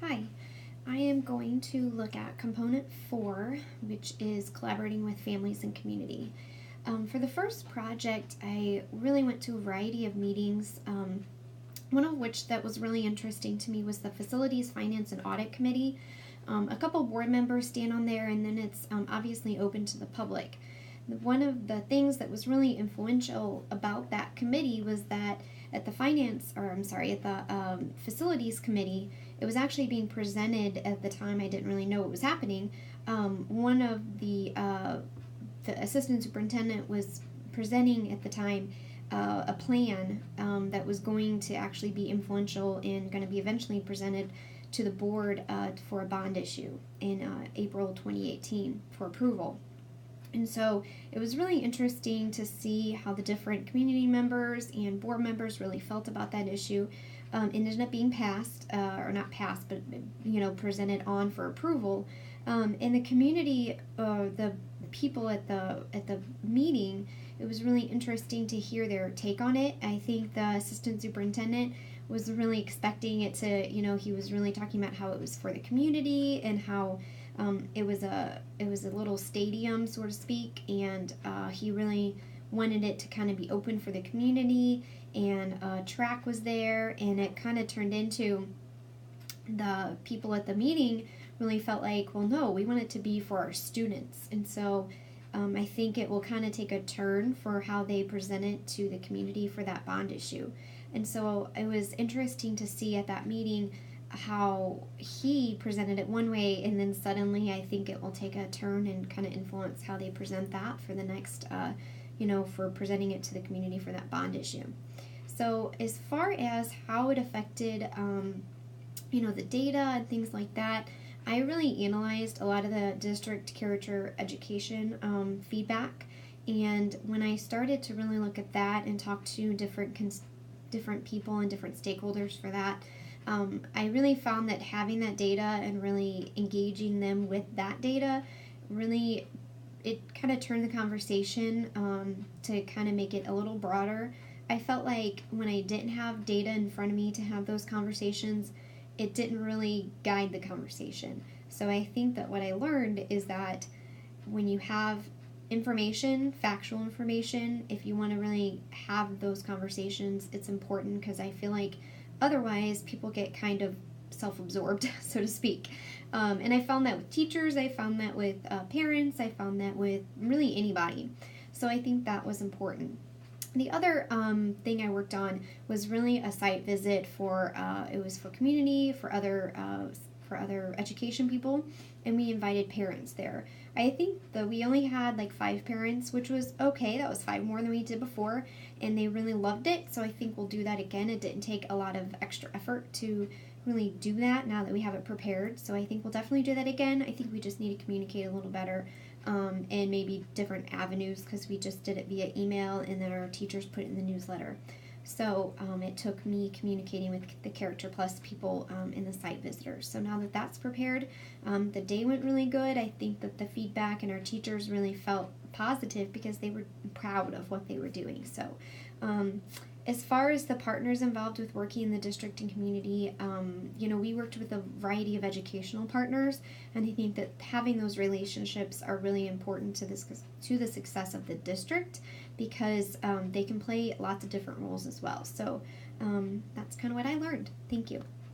Hi, I am going to look at component 4, which is collaborating with families and community. For the first project, I really went to a variety of meetings. One of which that was really interesting to me was the Facilities, Finance, and Audit Committee. A couple board members stand on there, and then it's obviously open to the public. One of the things that was really influential about that committee was that at the Facilities Committee, it was actually being presented at the time. I didn't really know what was happening. One of the assistant superintendent was presenting at the time a plan that was going to actually be influential and going to be eventually presented to the board for a bond issue in April 2018 for approval. And so it was really interesting to see how the different community members and board members really felt about that issue. It ended up being passed, or not passed, but presented on for approval. In the community, the people at the meeting, it was really interesting to hear their take on it. I think the assistant superintendent was really expecting it to, he was really talking about how it was for the community and how it was a little stadium, so to speak, and he really wanted it to kind of be open for the community, and a track was there, and it kind of turned into the people at the meeting really felt like, well, no, we want it to be for our students. And so I think it will kind of take a turn for how they present it to the community for that bond issue. And so it was interesting to see at that meeting how he presented it one way, and then suddenly I think it will take a turn and kind of influence how they present that for the next, for presenting it to the community for that bond issue. So as far as how it affected, the data and things like that, I really analyzed a lot of the district character education feedback, and when I started to really look at that and talk to different people and different stakeholders for that, I really found that having that data and really engaging them with that data, really, it kind of turned the conversation to kind of make it a little broader. I felt like when I didn't have data in front of me to have those conversations, it didn't really guide the conversation. So I think that what I learned is that when you have information, factual information, if you want to really have those conversations, it's important, because I feel like otherwise people get kind of self-absorbed, so to speak. And I found that with teachers, I found that with parents, I found that with really anybody. So I think that was important. The other thing I worked on was really a site visit for it was for community, for other education people, and we invited parents there. I think that we only had like 5 parents, which was okay. That was 5 more than we did before, and they really loved it. So I think we'll do that again. It didn't take a lot of extra effort to really do that now that we have it prepared. So I think we'll definitely do that again. I think we just need to communicate a little better, and maybe different avenues, because we just did it via email and then our teachers put it in the newsletter. So it took me communicating with the Character Plus people in the site visitors. So now that that's prepared, the day went really good. I think that the feedback and our teachers really felt positive because they were proud of what they were doing. So as far as the partners involved with working in the district and community, we worked with a variety of educational partners, and I think that having those relationships are really important to the success of the district, because they can play lots of different roles as well. So that's kind of what I learned. Thank you.